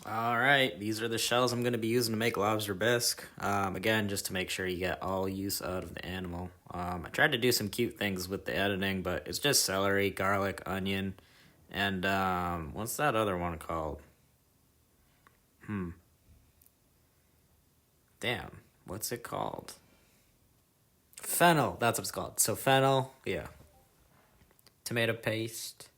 All right, these are the shells I'm going to be using to make lobster bisque. Again, just to make sure you get all use out of the animal. I tried to do some cute things with the editing, but it's just celery, garlic, onion, and what's that other one called? Damn, what's it called? Fennel, that's what it's called. So fennel, yeah. Tomato paste.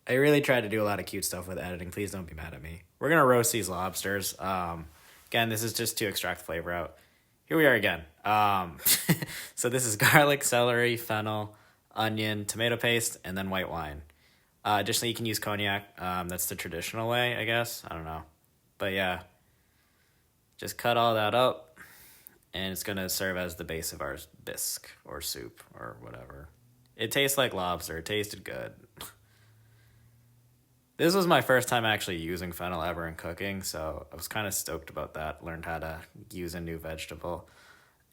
I really tried to do a lot of cute stuff with editing. Please don't be mad at me. We're gonna roast these lobsters. Again, this is just to extract flavor out. Here we are again. So this is garlic, celery, fennel, onion, tomato paste, and then white wine. Additionally, you can use cognac. That's the traditional way, I guess. I don't know, but yeah, just cut all that up, and it's gonna serve as the base of our bisque or soup or whatever. It tastes like lobster. It tasted good. This was my first time actually using fennel ever in cooking, so I was kind of stoked about that. Learned how to use a new vegetable.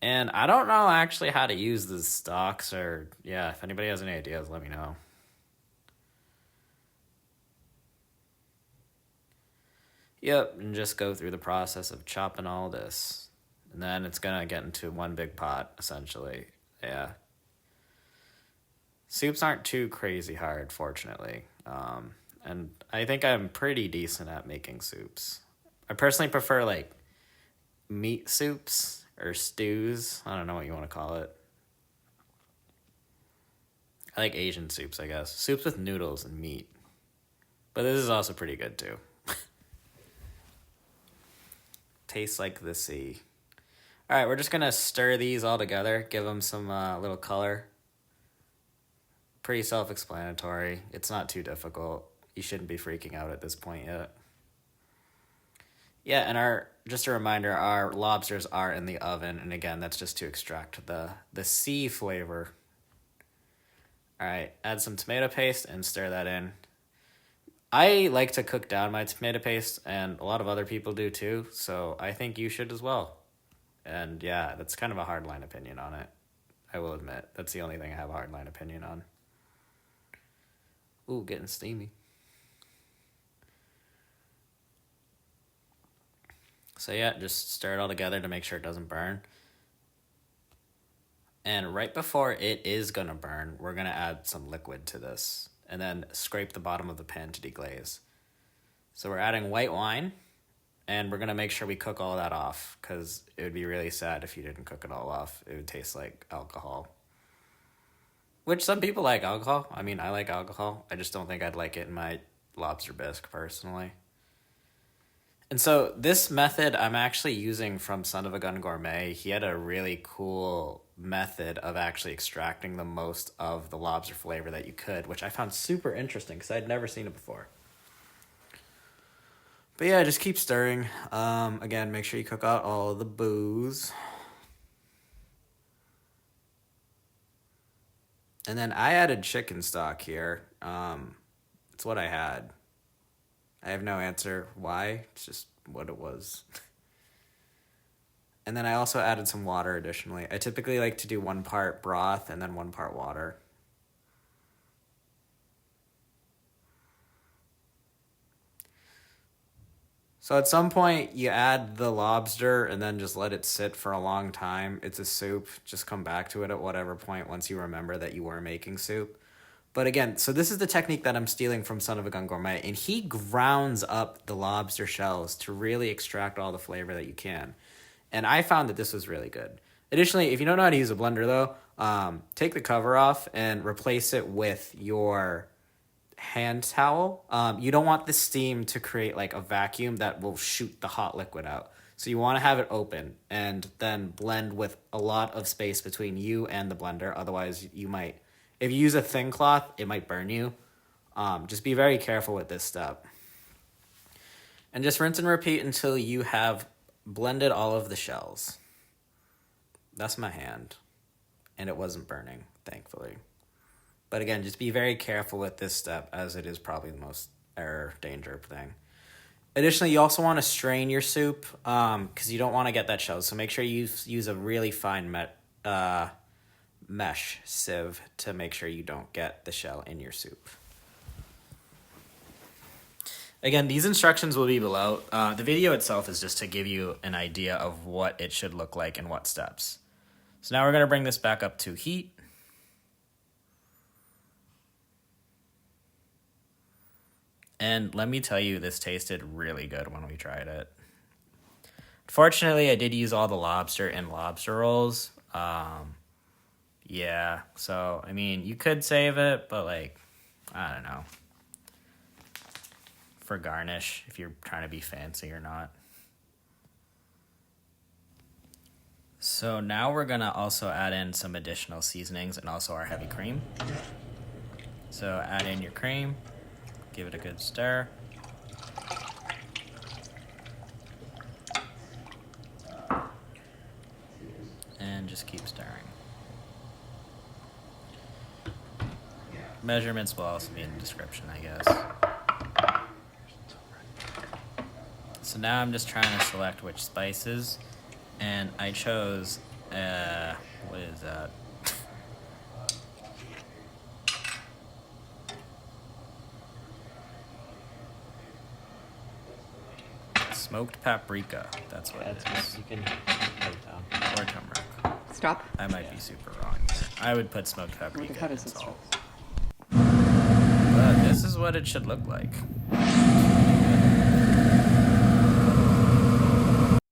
And I don't know actually how to use the stalks, or yeah, if anybody has any ideas, let me know. Yep, and just go through the process of chopping all this. And then it's gonna get into one big pot, essentially. Yeah. Soups aren't too crazy hard, fortunately. And I think I'm pretty decent at making soups. I personally prefer like meat soups or stews. I don't know what you want to call it. I like Asian soups, I guess. Soups with noodles and meat. But this is also pretty good too. Tastes like the sea. All right, we're just going to stir these all together, give them some little color. Pretty self-explanatory. It's not too difficult. You shouldn't be freaking out at this point yet. Yeah, and just a reminder, our lobsters are in the oven, and again, that's just to extract the sea flavor. All right, add some tomato paste and stir that in. I like to cook down my tomato paste, and a lot of other people do too, so I think you should as well. And yeah, that's kind of a hardline opinion on it. I will admit, that's the only thing I have a hardline opinion on. Ooh, getting steamy. So yeah, just stir it all together to make sure it doesn't burn. And right before it is gonna burn, we're gonna add some liquid to this and then scrape the bottom of the pan to deglaze. So we're adding white wine, and we're gonna make sure we cook all that off, because it would be really sad if you didn't cook it all off. It would taste like alcohol. Which some people like alcohol. I mean, I like alcohol. I just don't think I'd like it in my lobster bisque, personally. And so this method I'm actually using from Son of a Gun Gourmet. He had a really cool method of actually extracting the most of the lobster flavor that you could, which I found super interesting because I'd never seen it before. But yeah, just keep stirring. Again, make sure you cook out all of the booze. And then I added chicken stock here. It's what I had. I have no answer why. It's just what it was. And then I also added some water additionally. I typically like to do 1 part broth and then 1 part water. So at some point, you add the lobster and then just let it sit for a long time. It's a soup. Just come back to it at whatever point once you remember that you were making soup. But again, so this is the technique that I'm stealing from Son of a Gun Gourmet, and he grounds up the lobster shells to really extract all the flavor that you can. And I found that this was really good. Additionally, if you don't know how to use a blender, though, take the cover off and replace it with your hand towel. You don't want the steam to create like a vacuum that will shoot the hot liquid out. So you want to have it open and then blend with a lot of space between you and the blender. Otherwise, you might, if you use a thin cloth, it might burn you. Just be very careful with this step. And just rinse and repeat until you have blended all of the shells. That's my hand. And it wasn't burning, thankfully. But again, just be very careful with this step, as it is probably the most error danger thing. Additionally, you also want to strain your soup because you don't want to get that shell. So make sure you use a really fine mesh sieve to make sure you don't get the shell in your soup. Again, these instructions will be below. The video itself is just to give you an idea of what it should look like and what steps. So now we're going to bring this back up to heat. And let me tell you, this tasted really good when we tried it. Fortunately, I did use all the lobster in lobster rolls. Yeah, so, I mean, you could save it, but, like, I don't know. For garnish, if you're trying to be fancy or not. So now we're going to also add in some additional seasonings and also our heavy cream. So add in your cream. Give it a good stir. And just keep stirring. Measurements will also be in the description, I guess. So now I'm just trying to select which spices, and I chose, what is that? Smoked paprika, that's what it is. You can write it down. Or turmeric. Stop. I might be super wrong here. I would put smoked paprika What and is it? salt. But this is what it should look like.